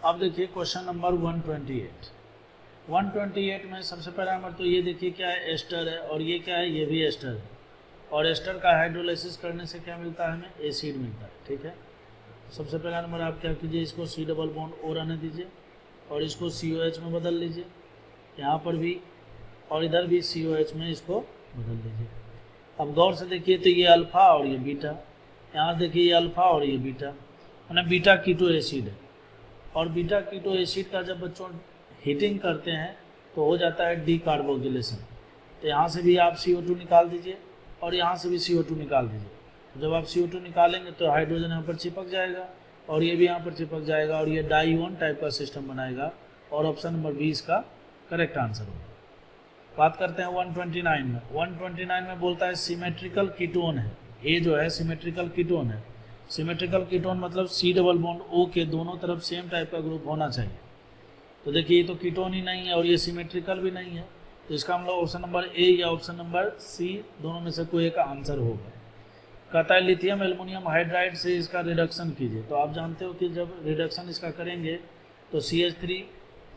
अब देखिए question number 128। 128 में सबसे पहला नंबर तो ये देखिए क्या है, एस्टर है, और ये क्या है, ये भी एस्टर है। और एस्टर का हाइड्रोलाइसिस करने से क्या मिलता है, हमें एसिड मिलता है। ठीक है, सबसे पहला नंबर आप क्या कीजिए, इसको C डबल बॉन्ड O रहने दीजिए और इसको COH में बदल लीजिए, यहाँ पर भी और इधर भी COH में इसको बदल लीजिए। अब गौर से देखिए तो ये अल्फ़ा और ये बीटा, यहाँ देखिए ये अल्फ़ा और ये बीटा, मैंने बीटा कीटो एसिड है। और बीटा कीटो एसिड का जब बच्चों हीटिंग करते हैं तो हो जाता है डीकार्बोक्सिलेशन। तो यहाँ से भी आप CO2 निकाल दीजिए और यहाँ से भी CO2 निकाल दीजिए। तो जब आप CO2 निकालेंगे तो हाइड्रोजन यहाँ पर चिपक जाएगा और ये भी यहाँ पर चिपक जाएगा और ये डाईओन टाइप का सिस्टम बनाएगा और ऑप्शन नंबर 20 का करेक्ट आंसर होगा। बात करते हैं 129 में। 129 में बोलता है सिमेट्रिकल कीटोन है, ये जो है सिमेट्रिकल कीटोन है। सिमेट्रिकल कीटोन मतलब C डबल बॉन्ड O के दोनों तरफ सेम टाइप का ग्रुप होना चाहिए। तो देखिए ये तो कीटोन ही नहीं है और ये सिमेट्रिकल भी नहीं है, तो इसका मतलब ऑप्शन नंबर A या ऑप्शन नंबर C दोनों में से कोई एक आंसर होगा। कहता है लिथियम एल्युमिनियम हाइड्राइड से इसका रिडक्शन कीजिए। तो आप जानते हो कि जब रिडक्शन इसका करेंगे तो CH3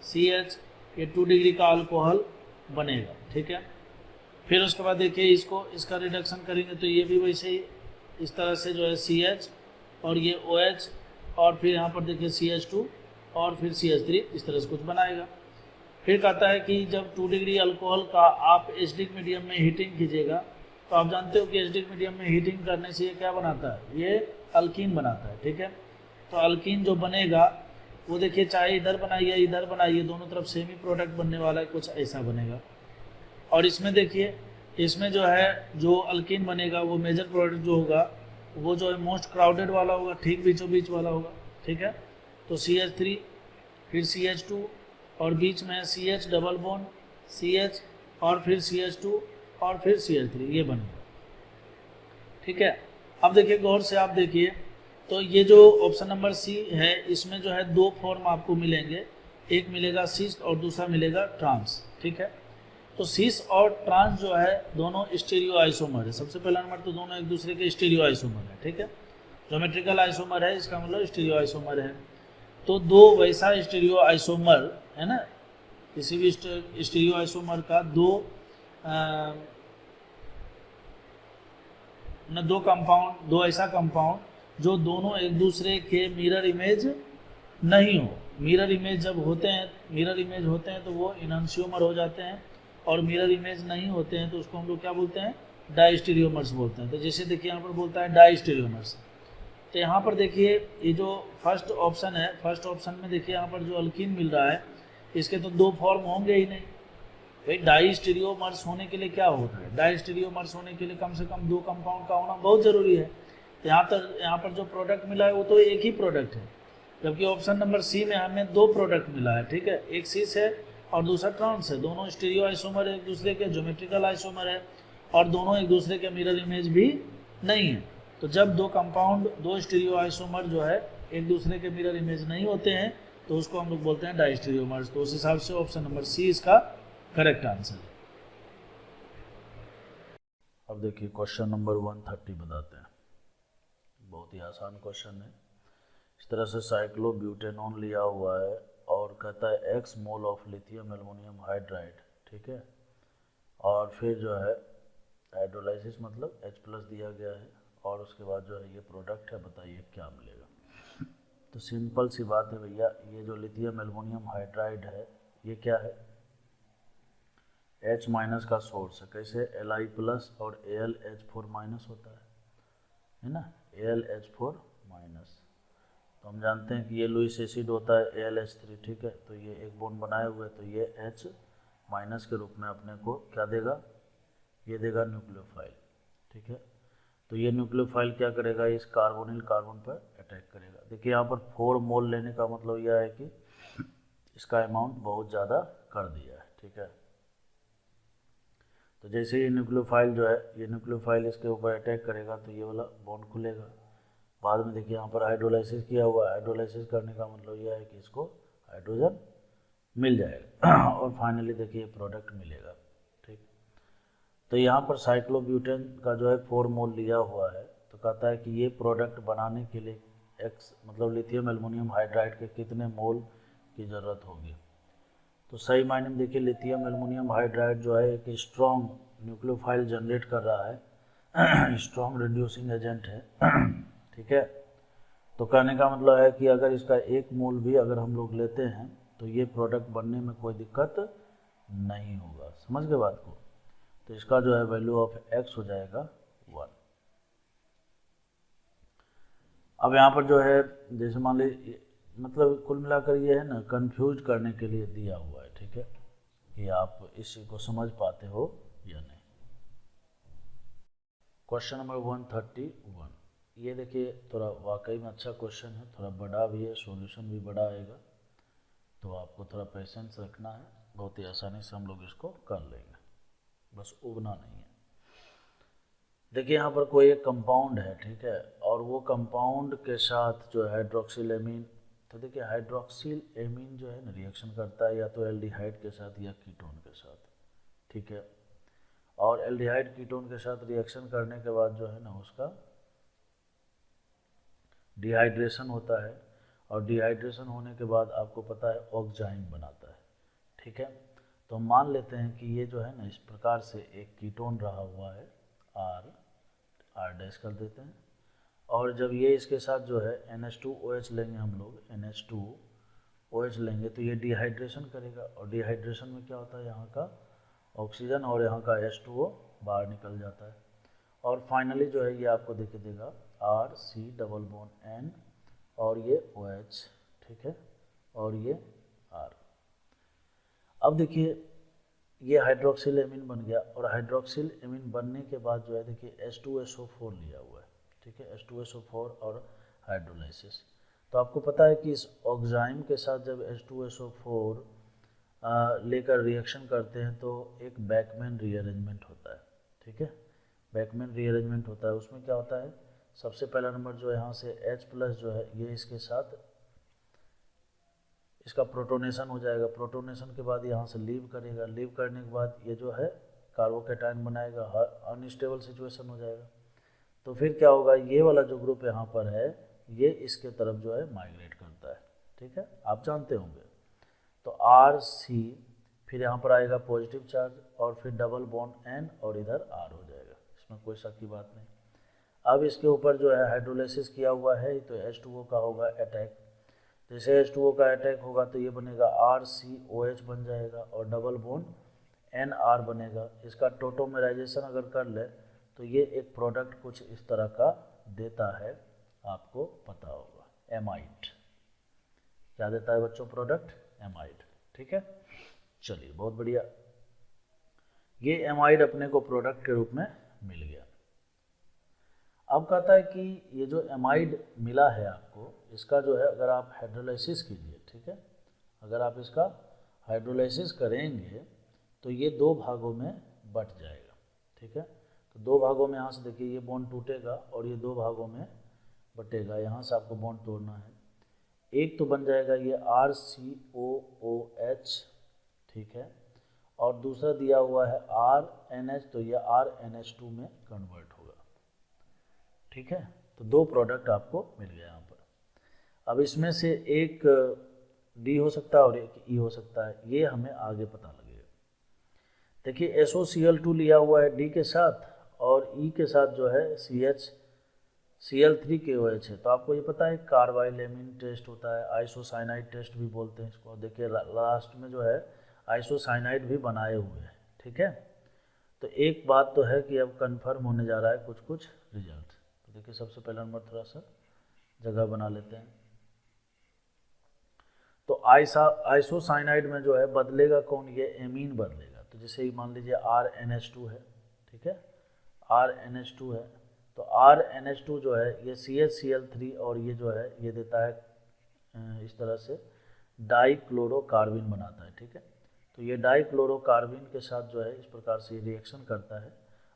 CH ये 2 डिग्री का अल्कोहल बनेगा। ठीक है, फिर उसके बाद देखिए इसको इसका रिडक्शन करेंगे तो ये भी वैसे ही इस तरह से जो है CH और ये OH और फिर यहाँ पर देखिए CH2 और फिर CH3 इस तरह से कुछ बनाएगा। फिर कहता है कि जब 2 डिग्री अल्कोहल का आप एसिडिक मीडियम में हीटिंग कीजिएगा, तो आप जानते हो कि एसिडिक मीडियम में हीटिंग करने से ये क्या बनाता है, ये अल्कीन बनाता है। ठीक है, तो अल्कीन जो बनेगा वो देखिए चाहे इधर बनाइए दोनों तरफ सेम ही प्रोडक्ट बनने वाला है, कुछ ऐसा बनेगा। और इसमें देखिए इसमें जो है जो अल्कीन बनेगा वो मेजर प्रोडक्ट जो होगा वो जो है मोस्ट क्राउडेड वाला होगा, ठीक बीचों बीच वाला होगा। ठीक है, तो CH3 फिर CH2 और बीच में CH डबल बॉन्ड CH और फिर CH2 और फिर CH3 ये बनेगा। ठीक है, अब देखिए गौर से आप देखिए तो ये जो ऑप्शन नंबर C है इसमें जो है 2 फॉर्म आपको मिलेंगे, एक मिलेगा सिस और दूसरा मिलेगा ट्रांस। ठीक है, तो सिस और ट्रांस जो है दोनों स्टीरियो आइसोमर है। सबसे पहला नंबर तो दोनों एक दूसरे के स्टीरियो आइसोमर है। ठीक है, ज्योमेट्रिकल आइसोमर है, इसका मतलब स्टीरियो आइसोमर है। तो दो वैसा स्टीरियो आइसोमर है ना, किसी भी स्टीरियो आइसोमर का दो कंपाउंड, दो ऐसा कंपाउंड जो दोनों एक दूसरे के मिरर इमेज नहीं हो। मिरर इमेज जब होते हैं तो वो इनन्सियोमर हो जाते हैं, और मिरर इमेज नहीं होते हैं तो उसको हम लोग क्या बोलते हैं, डाइस्टीरियोमर्स बोलते हैं। तो जैसे देखिए यहाँ पर बोलता है डाइस्टीरियोमर्स। तो यहाँ पर देखिए ये जो फर्स्ट ऑप्शन है, फर्स्ट ऑप्शन में देखिए यहाँ पर जो अल्कीन मिल रहा है इसके तो 2 फॉर्म होंगे ही नहीं। भाई डाइस्टीरियोमर्स होने के लिए क्या होता है, डाइस्टीरियोमर्स होने के लिए कम से कम 2 कंपाउंड का होना बहुत ज़रूरी है। तो यहाँ पर जो प्रोडक्ट मिला है वो तो एक ही प्रोडक्ट है, जबकि ऑप्शन नंबर C में हमें 2 प्रोडक्ट मिला है। ठीक है, एक सिस है और दूसरा ट्रांस है। दोनों स्टीरियो आइसोमर है, एक दूसरे के ज्योमेट्रिकल आइसोमर है और दोनों एक दूसरे के मिरर इमेज भी नहीं है। तो जब 2 कंपाउंड, 2 स्टीरियो आइसोमर जो है एक दूसरे के मिरर इमेज नहीं होते हैं तो उसको हम लोग बोलते हैं डाइस्टीरियोमर्स। तो उस हिसाब से ऑप्शन नंबर C इसका करेक्ट आंसर है। अब देखिए क्वेश्चन नंबर 130 बताते हैं, बहुत ही आसान क्वेश्चन है। इस तरह से साइक्लोब्यूटेनॉन लिया हुआ है और कहता है X mole of lithium aluminium hydride. ठीक है, और फिर जो है हाइड्रोलाइसिस मतलब H+ दिया गया है और उसके बाद जो है ये प्रोडक्ट है, बताइए क्या मिलेगा। तो सिंपल सी बात है भैया, ये जो लिथियम एल्युमिनियम हाइड्राइड है ये क्या है, H- का सोर्स है। कैसे, Li+ और AlH4- होता है ना, AlH4-। तो हम जानते हैं कि ये लुईस एसिड होता है AlH3। ठीक है, तो ये एक बॉन्ड बनाए हुए तो ये H- के रूप में अपने को क्या देगा, ये देगा न्यूक्लियोफाइल। ठीक है, तो ये न्यूक्लियोफाइल क्या करेगा, इस कार्बोनिल कार्बन पर अटैक करेगा। देखिए यहाँ पर 4 मोल लेने का मतलब यह है कि इसका अमाउंट बहुत ज़्यादा कर दिया है। ठीक है, तो जैसे ये न्यूक्लियोफाइल जो है, ये न्यूक्लियोफाइल इसके ऊपर अटैक करेगा तो ये वाला बॉन्ड खुलेगा। बाद में देखिए यहाँ पर हाइड्रोलाइसिस किया हुआ है, हाइड्रोलाइसिस करने का मतलब यह है कि इसको हाइड्रोजन मिल जाएगा और फाइनली देखिए प्रोडक्ट मिलेगा। ठीक, तो यहाँ पर साइक्लोब्यूटेन का जो है 4 मोल लिया हुआ है, तो कहता है कि ये प्रोडक्ट बनाने के लिए एक्स मतलब लिथियम एल्युमिनियम हाइड्राइड के कितने मोल की ज़रूरत होगी। तो सही मायने में देखिए लिथियम एल्युमिनियम हाइड्राइड जो है एक स्ट्रॉन्ग न्यूक्लियोफाइल जनरेट कर रहा है, स्ट्रॉन्ग रिड्यूसिंग एजेंट है, ठीक है। तो कहने का मतलब है कि अगर इसका 1 मोल भी अगर हम लोग लेते हैं तो ये प्रोडक्ट बनने में कोई दिक्कत नहीं होगा। समझ गए बात को। तो इसका जो है वैल्यू ऑफ एक्स हो जाएगा 1। अब यहाँ पर जो है जैसे मान लीजिए मतलब कुल मिलाकर ये है ना कंफ्यूज करने के लिए दिया हुआ है, ठीक है, कि आप इस चीज़ को समझ पाते हो या नहीं। क्वेश्चन नंबर 131, ये देखिए थोड़ा वाकई में अच्छा क्वेश्चन है, थोड़ा बड़ा भी है, सॉल्यूशन भी बड़ा आएगा, तो आपको थोड़ा पेशेंस रखना है, बहुत ही आसानी से हम लोग इसको कर लेंगे, बस उबना नहीं है। देखिए यहाँ पर कोई एक कंपाउंड है, ठीक है, और वो कंपाउंड के साथ जो हाइड्रोक्सिल एमीन, तो देखिए हाइड्रोक्सिल एमीन जो है ना रिएक्शन करता है या तो एल्डिहाइड के साथ या कीटोन के साथ, ठीक है, और एल्डिहाइड कीटोन के साथ रिएक्शन करने के बाद जो है ना उसका डिहाइड्रेशन होता है, और डिहाइड्रेशन होने के बाद आपको पता है ऑक्जाइम बनाता है, ठीक है। तो हम मान लेते हैं कि ये जो है ना इस प्रकार से एक कीटोन रहा हुआ है, आर डैश कर देते हैं, और जब ये इसके साथ जो है NH2OH लेंगे हम लोग, NH2OH लेंगे तो ये डिहाइड्रेशन करेगा, और डिहाइड्रेशन में क्या होता है यहाँ का ऑक्सीजन और यहाँ का H2O बाहर निकल जाता है, और फाइनली जो है ये आपको देके देगा RC⋯N और ये OH, ठीक है, और ये R। अब देखिए ये हाइड्रोक्सिल एमीन बन गया, और हाइड्रोक्सिल एमीन बनने के बाद जो है देखिए H2SO4 लिया हुआ है, ठीक है, H2SO4 और हाइड्रोलाइसिस। तो आपको पता है कि इस ऑक्जाइम के साथ जब H2SO4 लेकर रिएक्शन करते हैं तो एक बैकमैन रीअरेंजमेंट होता है, ठीक है, बैकमैन रीअरेंजमेंट होता है। उसमें क्या होता है, सबसे पहला नंबर जो है यहाँ से H+ जो है ये इसके साथ इसका प्रोटोनेशन हो जाएगा, प्रोटोनेशन के बाद यहाँ से लीव करेगा, लीव करने के बाद ये जो है कार्बोकैटायन बनाएगा, अनस्टेबल सिचुएशन हो जाएगा। तो फिर क्या होगा, ये वाला जो ग्रुप यहाँ पर है ये इसके तरफ जो है माइग्रेट करता है, ठीक है, आप जानते होंगे। तो RC फिर यहाँ पर आएगा पॉजिटिव चार्ज, और फिर डबल बॉन्ड N और इधर R हो जाएगा, इसमें कोई शक की बात नहीं। अब इसके ऊपर जो है हाइड्रोलाइसिस किया हुआ है तो H2O का होगा अटैक, जैसे H2O का अटैक होगा तो ये बनेगा RCOH बन जाएगा, और डबल बॉन्ड NR बनेगा। इसका टोटोमेराइजेशन अगर कर ले तो ये एक प्रोडक्ट कुछ इस तरह का देता है, आपको पता होगा, एमाइड। क्या देता है बच्चों प्रोडक्ट? एमाइड, ठीक है। चलिए बहुत बढ़िया, ये एमाइड अपने को प्रोडक्ट के रूप में मिल गया। अब कहता है कि ये जो एमाइड मिला है आपको, इसका जो है अगर आप हाइड्रोलाइसिस कीजिए, ठीक है, अगर आप इसका हाइड्रोलाइसिस करेंगे तो ये 2 भागों में बट जाएगा, ठीक है। तो 2 भागों में यहाँ से देखिए ये बॉन्ड टूटेगा और ये 2 भागों में बटेगा, यहाँ से आपको बॉन्ड तोड़ना है। एक तो बन जाएगा ये RCOOH, ठीक है, और दूसरा दिया हुआ है RNH, तो ये RNH2 में कन्वर्ट होगा, ठीक है। तो 2 प्रोडक्ट आपको मिल गया यहाँ पर। अब इसमें से एक D हो सकता है और एक E हो सकता है, ये हमें आगे पता लगेगा। देखिए SOCl2 लिया हुआ है D के साथ, और E के साथ जो है CH3KOH है। तो आपको ये पता है कार्बाइलेमिन टेस्ट होता है, आइसोसाइनाइड टेस्ट भी बोलते हैं इसको। देखिए लास्ट में जो है आइसोसाइनाइड भी बनाए हुए हैं, ठीक है। तो एक बात तो है कि अब कंफर्म होने जा रहा है कुछ कुछ रिजल्ट। तो देखिए सबसे पहला नंबर थोड़ा सा जगह बना लेते हैं। तो आइसोसाइनाइड में जो है बदलेगा कौन, ये एमीन बदलेगा। तो जैसे ही मान लीजिए RNH2 है, ठीक है, RNH2 है, तो RNH2 जो है ये CHCl3 और ये जो है ये देता है इस तरह से डाइक्लोरोकार्बिन बनाता है, ठीक है। तो ये डाइक्लोरोकार्बिन के साथ जो है इस प्रकार से रिएक्शन करता है,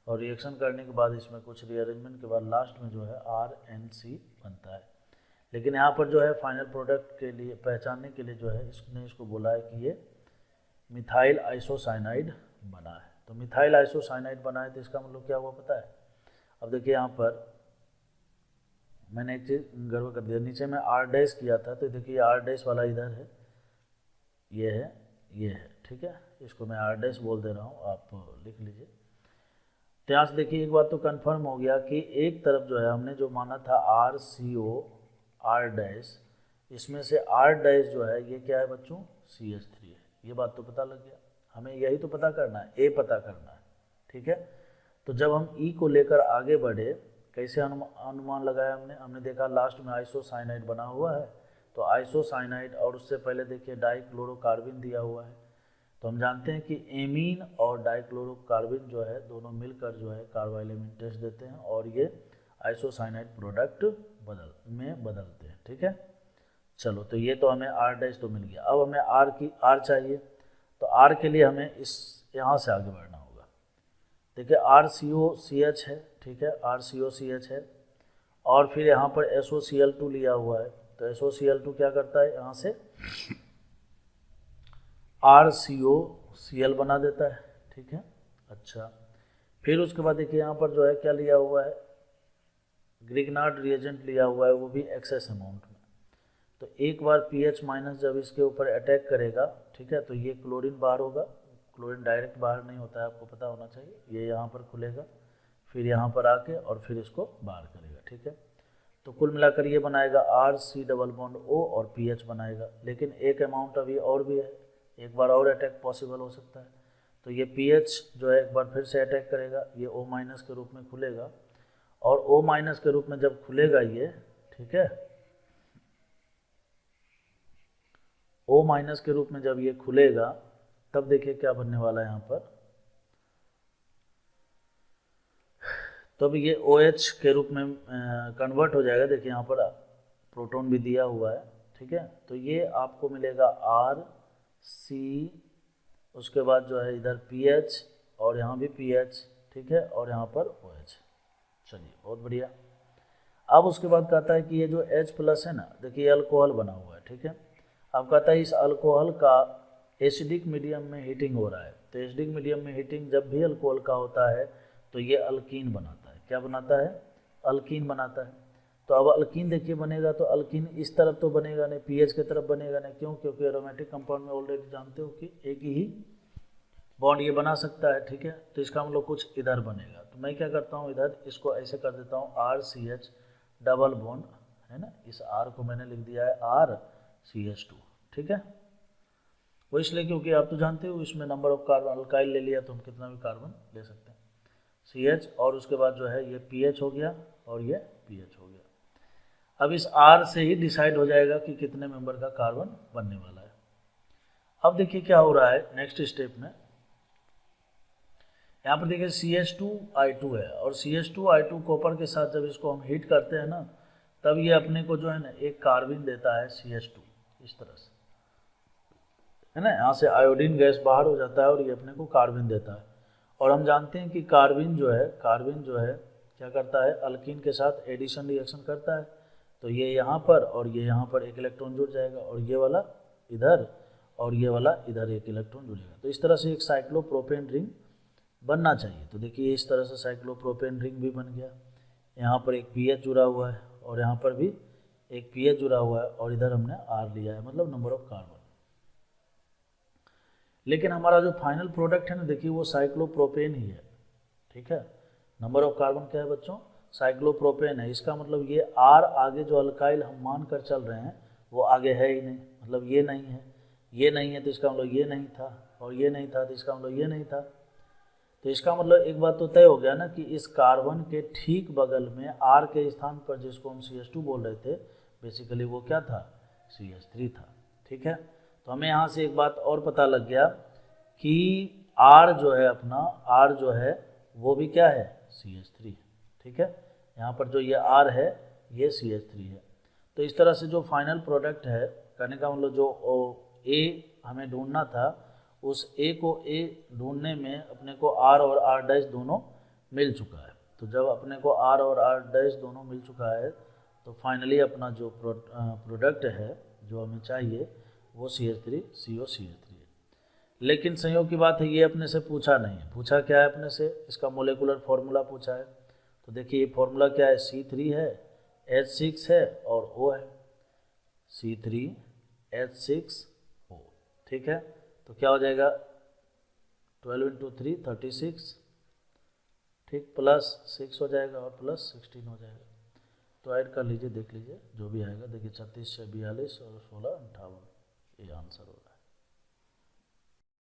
और रिएक्शन करने के बाद इसमें कुछ रीअरेंजमेंट के बाद लास्ट में जो है RNC बनता है। लेकिन यहाँ पर जो है फाइनल प्रोडक्ट के लिए पहचानने के लिए जो है इसने इसको बोला है कि ये मिथाइल आइसोसाइनाइड बना है। तो मिथाइल आइसोसाइनाइड बना है तो इसका मतलब क्या हुआ पता है? अब देखिए यहाँ पर मैंने एक चीज़ गड़बड़ कर दिया, नीचे में आर डैश किया था, तो देखिए आर डैश वाला इधर है, ये है, ये है, ठीक है, इसको मैं आर डैश बोल दे रहा हूँ, आप लिख लीजिए। तो यहाँ से देखिए एक बात तो कंफर्म हो गया कि एक तरफ जो है हमने जो माना था R C O R dash, इसमें से आर डैश जो है ये क्या है बच्चों, CH3 है। ये बात तो पता लग गया, हमें यही तो पता करना है, ए पता करना है, ठीक है। तो जब हम ई को लेकर आगे बढ़े, कैसे अनुमान लगाया हमने देखा लास्ट में आइसोसाइनाइड बना हुआ है, तो आइसोसाइनाइड और उससे पहले देखिए डाइक्लोरोकार्बिन दिया हुआ है, तो हम जानते हैं कि एमीन और डाइक्लोरोकार्बिन जो है दोनों मिलकर जो है कार्बाइलेमिन टेस्ट देते हैं और ये आइसोसाइनाइड प्रोडक्ट बदलते हैं, ठीक है। चलो, तो ये तो हमें आर डैश तो मिल गया। अब हमें आर चाहिए, तो आर के लिए हमें इस यहाँ से आगे बढ़ना होगा। देखिए RCOCH है, ठीक है, RCOCH है, और फिर यहाँ पर SOCl2 लिया हुआ है, तो SOCl2 क्या करता है, यहाँ से RCOCl बना देता है, ठीक है। अच्छा, फिर उसके बाद देखिए यहाँ पर जो है क्या लिया हुआ है, ग्रिग्नार्ड रिएजेंट लिया हुआ है, वो भी एक्सेस अमाउंट में। तो एक बार pH माइनस जब इसके ऊपर अटैक करेगा, ठीक है, तो ये क्लोरीन बाहर होगा। क्लोरीन डायरेक्ट बाहर नहीं होता है, आपको पता होना चाहिए। ये यहाँ पर खुलेगा, फिर यहाँ पर आके और फिर इसको बाहर करेगा, ठीक है। तो कुल मिलाकर ये बनाएगा RC डबल बॉन्ड O और pH बनाएगा। लेकिन एक अमाउंट अभी और भी है, एक बार और अटैक पॉसिबल हो सकता है। तो ये pH जो है एक बार फिर से अटैक करेगा, ये O माइनस के रूप में खुलेगा, और O माइनस के रूप में जब खुलेगा ये, ठीक है, O माइनस के रूप में जब ये खुलेगा, तब देखिए क्या बनने वाला है यहाँ पर, तब ये OH के रूप में कन्वर्ट हो जाएगा। देखिए यहाँ पर प्रोटॉन भी दिया हुआ है, ठीक है। तो ये आपको मिलेगा RC, उसके बाद जो है इधर pH और यहाँ भी pH, ठीक है, और यहाँ पर OH। चलिए, बहुत बढ़िया। अब उसके बाद कहता है कि ये जो H प्लस है ना, देखिए अल्कोहल बना हुआ है, ठीक है। अब कहता है इस अल्कोहल का एसिडिक मीडियम में हीटिंग हो रहा है। तो एसिडिक मीडियम में हीटिंग जब भी अल्कोहल का होता है तो ये अल्कीन बनाता है। क्या बनाता है? अल्कीन बनाता है। तो अब अल्कीन देखिए बनेगा, तो अल्कीन इस तरफ तो बनेगा नहीं, पीएच की तरफ बनेगा नहीं। क्यों? क्योंकि एरोमेटिक कंपाउंड में ऑलरेडी जानते हो कि एक ही बॉन्ड ये बना सकता है, ठीक है। तो इसका हम लोग कुछ इधर बनेगा। तो मैं क्या करता हूँ, इधर इसको ऐसे कर देता हूँ RCH डबल बॉन्ड, है ना। इस R को मैंने लिख दिया है RCH2, ठीक है। वो इसलिए क्योंकि आप तो जानते हो इसमें नंबर ऑफ कार्बन, अल्काइल ले लिया तो हम कितना भी कार्बन ले सकते हैं। CH और उसके बाद जो है ये PH हो गया और ये PH हो गया। अब इस R से ही डिसाइड हो जाएगा कि कितने मेंबर का कार्बन बनने वाला है। अब देखिए क्या हो रहा है नेक्स्ट स्टेप में। यहाँ पर देखिए CH2I2 है और CH2I2 कॉपर के साथ जब इसको हम हीट करते हैं ना, तब ये अपने को जो है ना एक कार्बिन देता है CH2, इस तरह से, है ना। यहाँ से आयोडीन गैस बाहर हो जाता है और ये अपने को कार्बिन देता है। और हम जानते हैं कि कार्बिन जो है क्या करता है, अल्कीन के साथ एडिशन रिएक्शन करता है। तो ये यहाँ पर और ये यहाँ पर एक इलेक्ट्रॉन जुड़ जाएगा और ये वाला इधर और ये वाला इधर एक इलेक्ट्रॉन जुड़ेगा। तो इस तरह से एक साइक्लोप्रोपेन रिंग बनना चाहिए। तो देखिए इस तरह से साइक्लोप्रोपेन रिंग भी बन गया। यहाँ पर एक पीएच जुड़ा हुआ है और यहाँ पर भी एक पीएच जुड़ा हुआ है और इधर हमने R लिया है, मतलब नंबर ऑफ कार्बन। लेकिन हमारा जो फाइनल प्रोडक्ट है ना, देखिए वो साइक्लोप्रोपेन ही है, ठीक है। नंबर ऑफ कार्बन क्या है बच्चों? साइक्लोप्रोपेन है। इसका मतलब ये R आगे जो अल्काइल हम मान कर चल रहे हैं वो आगे है ही नहीं, मतलब ये नहीं है, ये नहीं है तो इसका मतलब ये नहीं था, और ये नहीं था तो इसका मतलब ये नहीं था। तो इसका मतलब एक बात तो तय हो गया ना कि इस कार्बन के ठीक बगल में R के स्थान पर जिसको हम CH2 बोल रहे थे, बेसिकली वो क्या था? CH3 था, ठीक है। तो हमें यहाँ से एक बात और पता लग गया कि R जो है अपना, R जो है वो भी क्या है? CH3, ठीक है। यहाँ पर जो ये R है ये CH3 है। तो इस तरह से जो फाइनल प्रोडक्ट है, कहने का मतलब जो A हमें ढूंढना था, उस A को A ढूंढने में अपने को R और R डैश दोनों मिल चुका है। तो जब अपने को R और R डैश दोनों मिल चुका है तो फाइनली अपना जो प्रोडक्ट है जो हमें चाहिए वो CH3COCH3 है। लेकिन संयोग की बात है ये अपने से पूछा नहीं है। पूछा क्या है अपने से? इसका मोलेकुलर फॉर्मूला पूछा है। तो देखिए ये फॉर्मूला क्या है? C3 है H6 है और O है, C3H6O, ठीक है। तो क्या हो जाएगा 12 इंटू 3 36, ठीक, प्लस 6 हो जाएगा और प्लस 16 हो जाएगा। तो ऐड कर लीजिए, देख लीजिए जो भी आएगा। देखिए 36 से 42 और 16 58, ये आंसर होगा।